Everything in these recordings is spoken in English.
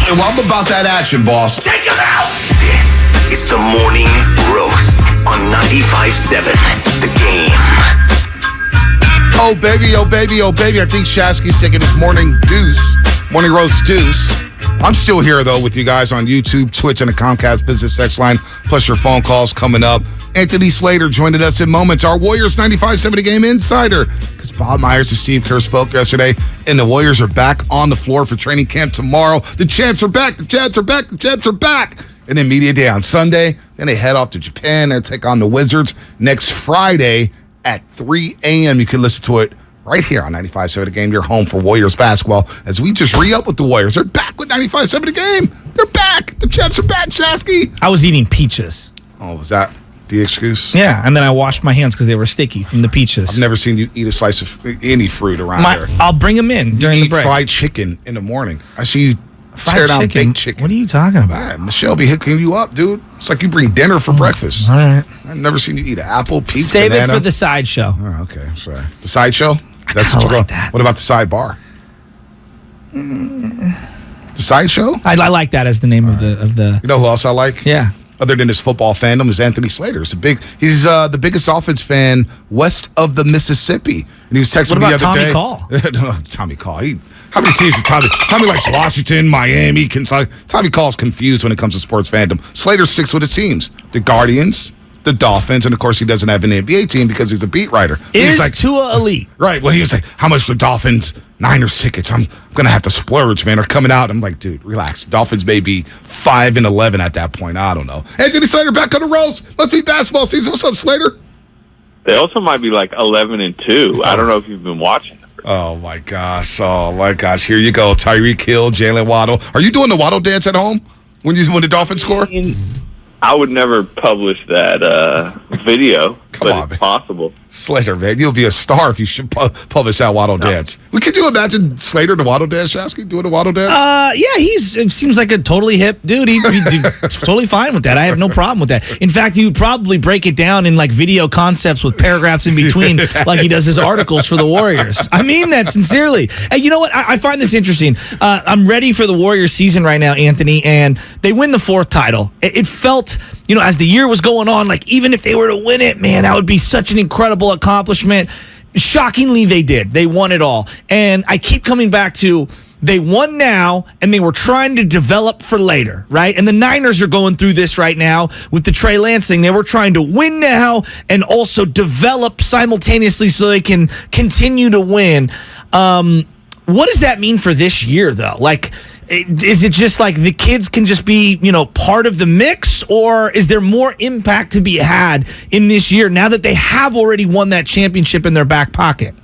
Well, I'm about that action, boss. Take him out! This is the Morning Roast on 95.7 The Game. Oh, baby, oh, baby, oh, baby. I think Shasky's taking his morning roast deuce. I'm still here, though, with you guys on YouTube, Twitch, and the Comcast Business Text line, plus your phone calls coming up. Anthony Slater joining us in moments, our Warriors 95.7 The Game insider, because Bob Myers and Steve Kerr spoke yesterday, and the Warriors are back on the floor for training camp tomorrow. The champs are back, the champs are back, the champs are back. And then media day on Sunday. Then they head off to Japan and take on the Wizards next Friday at 3 a.m. You can listen to it right here on 95.7 The Game, your home for Warriors basketball, as we just re-up with the Warriors. They're back with 95.7 The Game. They're back. The champs are back, Shasky. I was eating peaches. Oh, was that the excuse? Yeah, and then I washed my hands because they were sticky from the peaches. I've never seen you eat a slice of any fruit around here. I'll bring them in during the break. Fried chicken in the morning. I see you tear down baked chicken. What are you talking about? Yeah, Michelle be hooking you up, dude. It's like you bring dinner for breakfast. All right. I've never seen you eat an apple, peach, Save banana. it for the sideshow. Oh, okay, sorry. The sideshow? That's what you like that. What about the sidebar? The sideshow? I like that as the name of the. You know who else I like? Yeah. Other than his football fandom, is Anthony Slater. He's the biggest offense fan west of the Mississippi. And he was texting me the other day. What about Tommy Call? Tommy Call. How many teams did Tommy? Tommy likes Washington, Miami, Kentucky. Tommy Call's confused when it comes to sports fandom. Slater sticks with his teams. The Guardians, the Dolphins, and of course he doesn't have an NBA team because he's a beat writer. Is Tua elite? Right. Well, he was like, how much for Dolphins? Niners tickets. I'm going to have to splurge, man. Are coming out. I'm like, dude, relax. Dolphins may be 5-11 at that point. I don't know. Anthony Slater back on the roast. Must be basketball season. What's up, Slater? They also might be like 11-2. I don't know if you've been watching. Oh, my gosh. Oh, my gosh. Here you go. Tyreek Hill, Jalen Waddle. Are you doing the Waddle dance at home when the Dolphins score? I would never publish that video, Come it's possible. Slater, man, you'll be a star if you should publish that Waddle dance. Could you imagine Slater the Waddle dance, Shasky, doing a Waddle dance? Yeah, it seems like a totally hip dude. He's totally fine with that. I have no problem with that. In fact, you probably break it down in like video concepts with paragraphs in between, like he does his articles for the Warriors. I mean that sincerely. And you know what? I find this interesting. I'm ready for the Warriors season right now, Anthony, and they win the 4th title. It felt, as the year was going on, like even if they were to win it, man, that would be such an incredible accomplishment. Shockingly, they did. They won it all. And I keep coming back to they won now, and they were trying to develop for later, right? And the Niners are going through this right now with the Trey Lance thing. They were trying to win now and also develop simultaneously so they can continue to win. What does that mean for this year, though? Like, is it just like the kids can just be, part of the mix, or is there more impact to be had in this year now that they have already won that championship in their back pocket?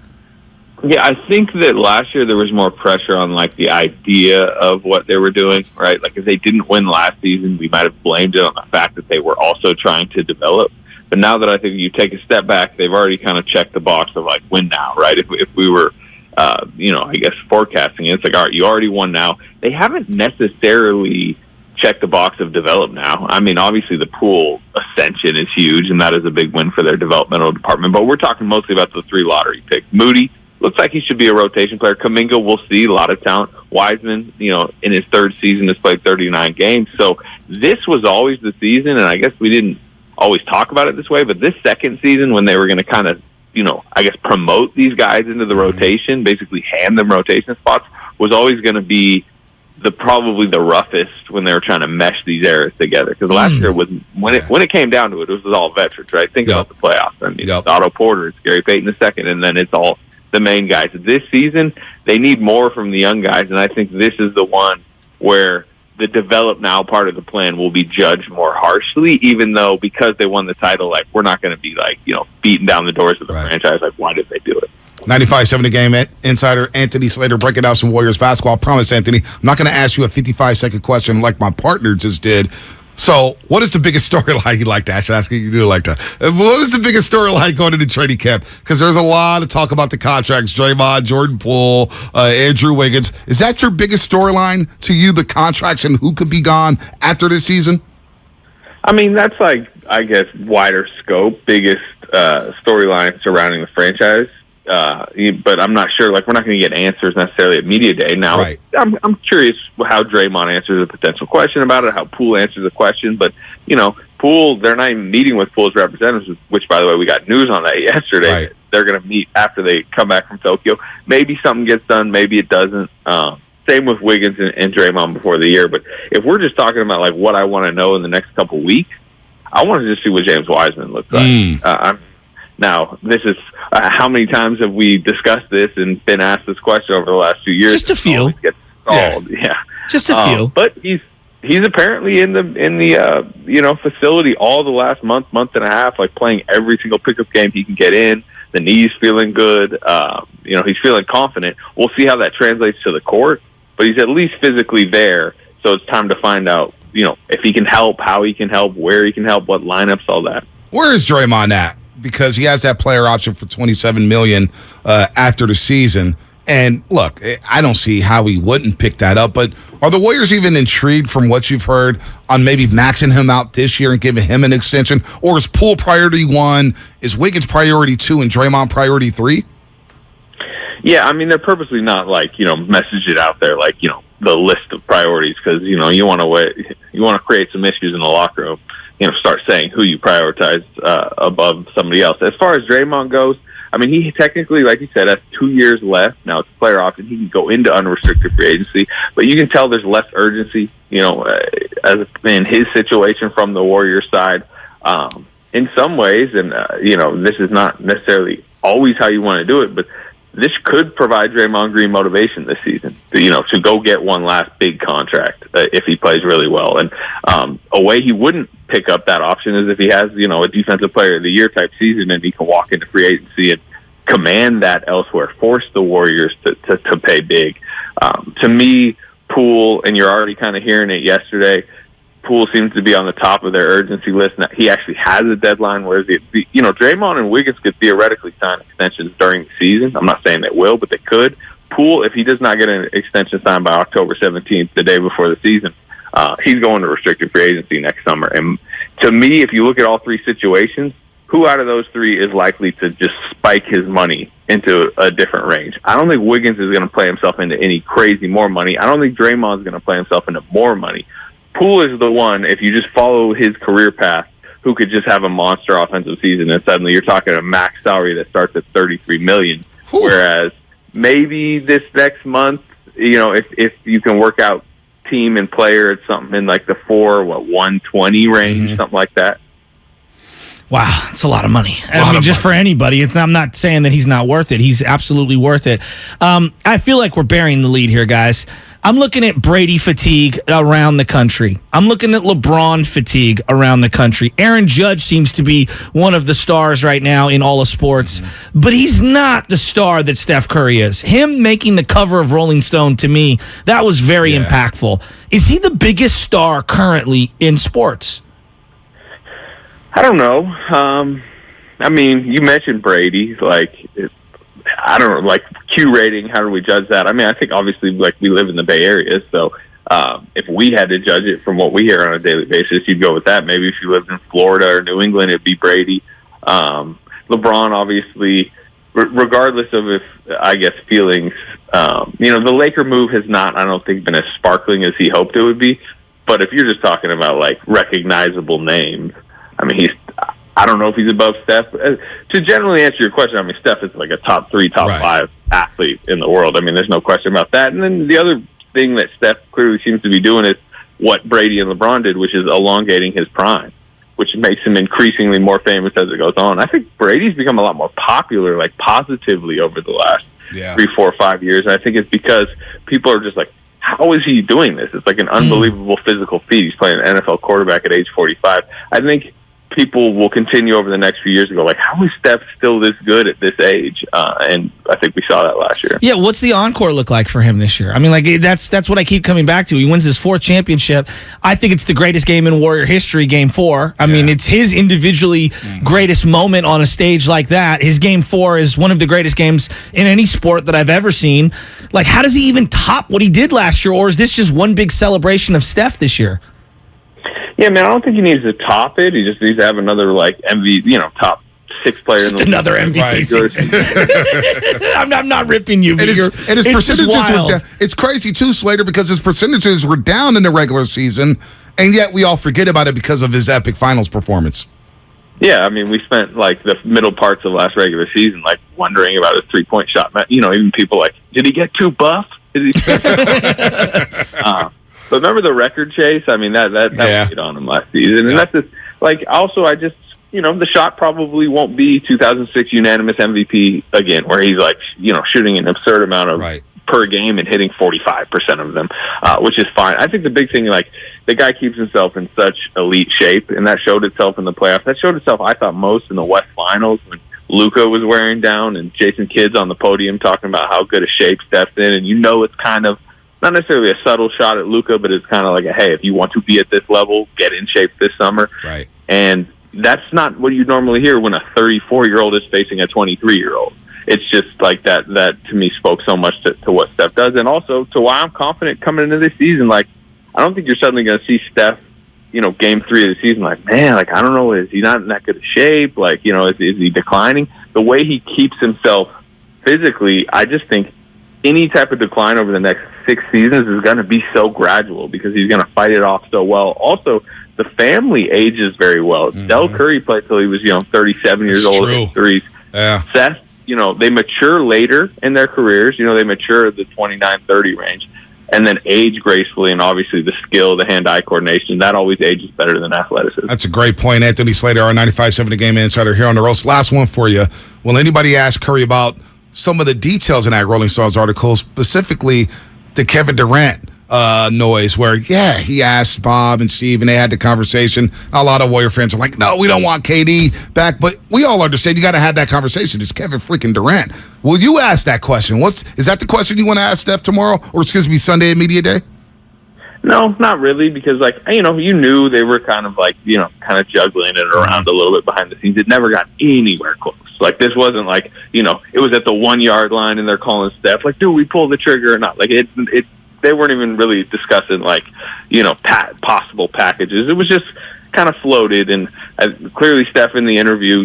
Yeah, I think that last year there was more pressure on like the idea of what they were doing, right? Like if they didn't win last season, we might have blamed it on the fact that they were also trying to develop. But now that I think you take a step back, they've already kind of checked the box of like win now, right? If we were I guess forecasting it. It's like, all right, you already won now. They haven't necessarily checked the box of develop now. I mean, obviously the pool ascension is huge, and that is a big win for their developmental department. But we're talking mostly about the 3 lottery picks. Moody looks like he should be a rotation player. Kuminga, we'll see, a lot of talent. Wiseman, in his 3rd season has played 39 games. So this was always the season, and I guess we didn't always talk about it this way, but this 2nd season when they were going to kind of promote these guys into the rotation, basically hand them rotation spots, was always going to be probably the roughest when they were trying to mesh these eras together. Because last year, when it came down to it, it was all veterans, right? Think about the playoffs. I mean, it's Otto Porter, it's Gary Payton II, and then it's all the main guys. This season, they need more from the young guys, and I think this is the one where the develop now part of the plan will be judged more harshly, even though because they won the title, like we're not going to be like, beating down the doors of the franchise. Like, why did they do it? 95.7 The Game insider Anthony Slater breaking down some Warriors basketball. I promise, Anthony, I'm not going to ask you a 55-second question like my partner just did. So, what is the biggest storyline you like to ask? You do like to. What is the biggest storyline going into training camp? Because there's a lot of talk about the contracts. Draymond, Jordan Poole, Andrew Wiggins. Is that your biggest storyline to you, the contracts and who could be gone after this season? I mean, that's like, I guess, wider scope, biggest storyline surrounding the franchise. but I'm not sure. Like, we're not going to get answers necessarily at media day. Now, Right. I'm curious how Draymond answers a potential question about it, how Poole answers a question. But Poole, they're not even meeting with Poole's representatives. Which, by the way, we got news on that yesterday. Right. They're going to meet after they come back from Tokyo. Maybe something gets done. Maybe it doesn't. Same with Wiggins and Draymond before the year. But if we're just talking about like what I want to know in the next couple weeks, I want to just see what James Wiseman looks like. Now, this is how many times have we discussed this and been asked this question over the last 2 years? Just a few. Always gets stalled. Yeah, just a few. But he's apparently in the facility all the last month and a half, like playing every single pickup game he can get in. The knee's feeling good. He's feeling confident. We'll see how that translates to the court, but he's at least physically there. So it's time to find out, if he can help, how he can help, where he can help, what lineups, all that. Where is Draymond at? Because he has that player option for $27 million after the season. And look, I don't see how he wouldn't pick that up. But are the Warriors even intrigued from what you've heard on maybe maxing him out this year and giving him an extension? Or is Poole priority 1? Is Wiggins priority 2 and Draymond priority 3? Yeah, I mean, they're purposely not message it out there like, the list of priorities, because, you want to create some issues in the locker room. Start saying who you prioritize above somebody else. As far as Draymond goes, I mean, he technically, like you said, has 2 years left. Now it's a player option. He can go into unrestricted free agency, but you can tell there's less urgency, as in his situation from the Warriors side. In some ways, and this is not necessarily always how you want to do it, but this could provide Draymond Green motivation this season, to go get one last big contract if he plays really well. And a way he wouldn't pick up that option is if he has, a defensive player of the year type season and he can walk into free agency and command that elsewhere, force the Warriors to pay big. To me, Poole, and you're already kind of hearing it yesterday, Poole seems to be on the top of their urgency list. Now, he actually has a deadline, whereas Draymond and Wiggins could theoretically sign extensions during the season. I'm not saying they will, but they could. Poole, if he does not get an extension signed by October 17th, the day before the season, he's going to restricted free agency next summer. And to me, if you look at all three situations, who out of those three is likely to just spike his money into a different range? I don't think Wiggins is going to play himself into any crazy more money. I don't think Draymond's going to play himself into more money. Poole is the one, if you just follow his career path, who could just have a monster offensive season, and suddenly you're talking a max salary that starts at $33 million. Whereas maybe this next month, if you can work out team and player at something in like the 120 range, something like that. Wow, it's a lot of money. I mean, just for anybody. I'm not saying that he's not worth it. He's absolutely worth it. I feel like we're burying the lead here, guys. I'm looking at Brady fatigue around the country. I'm looking at LeBron fatigue around the country. Aaron Judge seems to be one of the stars right now in all of sports, but he's not the star that Steph Curry is. Him making the cover of Rolling Stone, to me, that was very impactful. Is he the biggest star currently in sports? I don't know. I mean, you mentioned Brady. I don't know, like Q rating, how do we judge that? I mean, I think obviously, we live in the Bay Area, so if we had to judge it from what we hear on a daily basis, you'd go with that. Maybe if you lived in Florida or New England, it'd be Brady. LeBron, obviously, regardless of feelings, the Laker move has not, I don't think, been as sparkling as he hoped it would be. But if you're just talking about, recognizable names, I mean, I don't know if he's above Steph. To generally answer your question, I mean, Steph is like a top 3, top 5 athlete in the world. I mean, there's no question about that. And then the other thing that Steph clearly seems to be doing is what Brady and LeBron did, which is elongating his prime, which makes him increasingly more famous as it goes on. I think Brady's become a lot more popular, positively over the last 3, 4, 5 years. And I think it's because people are just like, how is he doing this? It's like an unbelievable physical feat. He's playing an NFL quarterback at age 45. I think people will continue over the next few years to go, how is Steph still this good at this age? And I think we saw that last year. Yeah, what's the encore look like for him this year? I mean, that's what I keep coming back to. He wins his 4th championship. I think it's the greatest game in Warrior history, Game 4. I mean, it's his individually greatest moment on a stage like that. His Game 4 is one of the greatest games in any sport that I've ever seen. How does he even top what he did last year, or is this just one big celebration of Steph this year? Yeah, man, I don't think he needs to top it. He just needs to have another, top sixth player in the league. Another MVP season. I'm not ripping you, but And his percentages were down. It's crazy too, Slater, because his percentages were down in the regular season, and yet we all forget about it because of his epic finals performance. Yeah, I mean, we spent like the middle parts of last regular season like wondering about his 3-point shot. You know, even people like, did he get too buff? Did he? But remember the record chase? I mean, that weighed on him last season, and that's just like. Also, the shot probably won't be 2006 unanimous MVP again, where he's like, shooting an absurd amount of per game and hitting 45% of them, which is fine. I think the big thing, like, the guy keeps himself in such elite shape, and that showed itself in the playoffs. That showed itself, I thought, most in the West Finals when Luka was wearing down and Jason Kidd's on the podium talking about how good a shape Steph's in, and it's kind of not necessarily a subtle shot at Luka, but it's kind of like hey, if you want to be at this level, get in shape this summer. Right. And that's not what you normally hear when a 34-year-old is facing a 23-year-old. It's just like that to me spoke so much to what Steph does, and also to why I'm confident coming into this season. Like, I don't think you're suddenly going to see Steph, game 3 of the season, like, man, like, I don't know, is he not in that good of shape? Like, is he declining? The way he keeps himself physically, I just think any type of decline over the next 6 seasons is going to be so gradual because he's going to fight it off so well. Also, the family ages very well. Mm-hmm. Del Curry played till he was, 37 years old in threes. Yeah. Seth, they mature later in their careers. They mature at the 29, 30 range. And then age gracefully, and obviously the skill, the hand-eye coordination, that always ages better than athleticism. That's a great point. Anthony Slater, our 95.7 The Game Insider here on the Roast. Last one for you. Will anybody ask Curry about some of the details in that Rolling Stones article, specifically the Kevin Durant noise where, he asked Bob and Steve, and they had the conversation. A lot of Warrior fans are like, no, we don't want KD back. But we all understand you got to have that conversation. It's Kevin freaking Durant. Will you ask that question? Is that the question you want to ask Steph tomorrow? Or, Sunday at Media Day? No, not really, because, you knew they were kind of kind of juggling it around a little bit behind the scenes. It never got anywhere close. Like, this wasn't like, it was at the 1-yard line and they're calling Steph, like, do we pull the trigger or not? Like, they weren't even really discussing, possible packages. It was just kind of floated, and clearly Steph in the interview,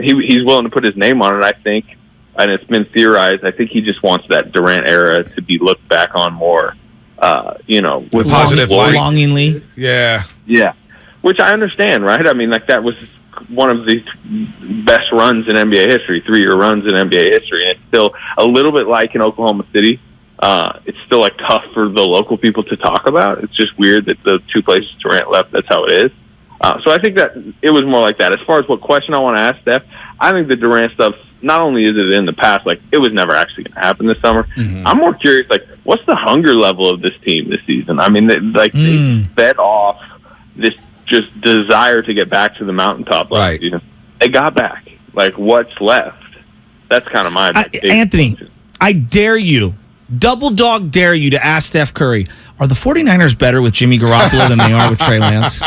he's willing to put his name on it, I think, and it's been theorized. I think he just wants that Durant era to be looked back on more, with positive light. Longingly. Yeah. Yeah. Which I understand, right? I mean, that was one of the best runs in NBA history, 3-year runs in NBA history, and it's still a little bit like in Oklahoma City. It's still tough for the local people to talk about. It's just weird that the 2 places Durant left, that's how it is. So I think that it was more like that. As far as what question I want to ask Steph, I think the Durant stuff, not only is it in the past, it was never actually going to happen this summer. Mm-hmm. I'm more curious, what's the hunger level of this team this season? I mean, they fed off this just desire to get back to the mountaintop last season. They got back. What's left? That's kind of my Anthony, question. I dare you, double dog dare you to ask Steph Curry, are the 49ers better with Jimmy Garoppolo than they are with Trey Lance?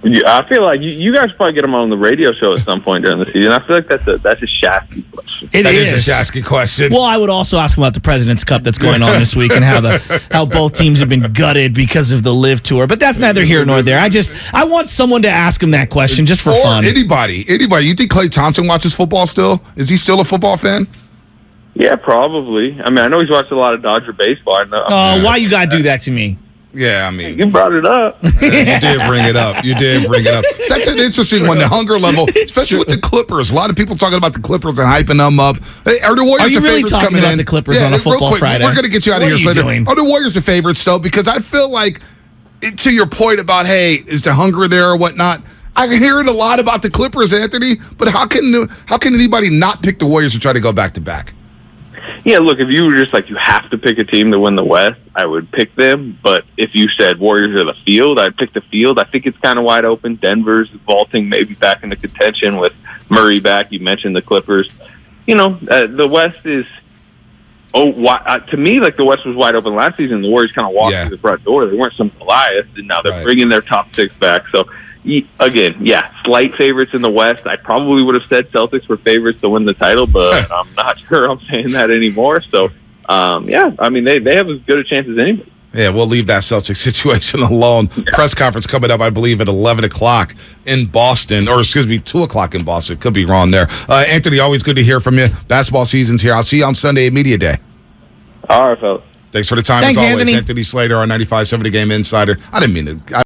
I feel like you guys probably get him on the radio show at some point during the season. I feel like that's a Shasky question. That is a Shasky question. Well, I would also ask him about the President's Cup that's going on this week and how both teams have been gutted because of the Live Tour. But that's neither here nor there. I want someone to ask him that question just for fun. Anybody. You think Klay Thompson watches football still? Is he still a football fan? Yeah, probably. I mean, I know he's watched a lot of Dodger baseball. Why you got to do that to me? Yeah, I mean. You brought it up. You did bring it up. That's an interesting one, the hunger level, especially with the Clippers. A lot of people talking about the Clippers and hyping them up. Hey, are the Warriors the favorites coming in? Are you really talking about the Clippers on a football Friday? We're going to get you out of here later. Are the Warriors the favorites, though? Because I feel like, to your point about, hey, is the hunger there or whatnot, I hear it a lot about the Clippers, Anthony, but how can anybody not pick the Warriors to try to go back-to-back? Yeah, look, if you were just you have to pick a team to win the West, I would pick them. But if you said Warriors are the field, I'd pick the field. I think it's kind of wide open. Denver's vaulting maybe back into contention with Murray back. You mentioned the Clippers. The West is, to me, the West was wide open last season. The Warriors kind of walked through the front door. They weren't some Goliath, and now they're bringing their top 6 back. So, again, slight favorites in the West. I probably would have said Celtics were favorites to win the title, but I'm not sure I'm saying that anymore. So, I mean, they have as good a chance as anybody. Yeah, we'll leave that Celtics situation alone. Press conference coming up, I believe, at 11 o'clock in Boston, or excuse me, 2 o'clock in Boston. Could be wrong there. Anthony, always good to hear from you. Basketball season's here. I'll see you on Sunday at Media Day. All right, fellas. Thanks for the time, Thanks, as always. Anthony. Anthony Slater, our 95.7 The Game Insider. I didn't mean to.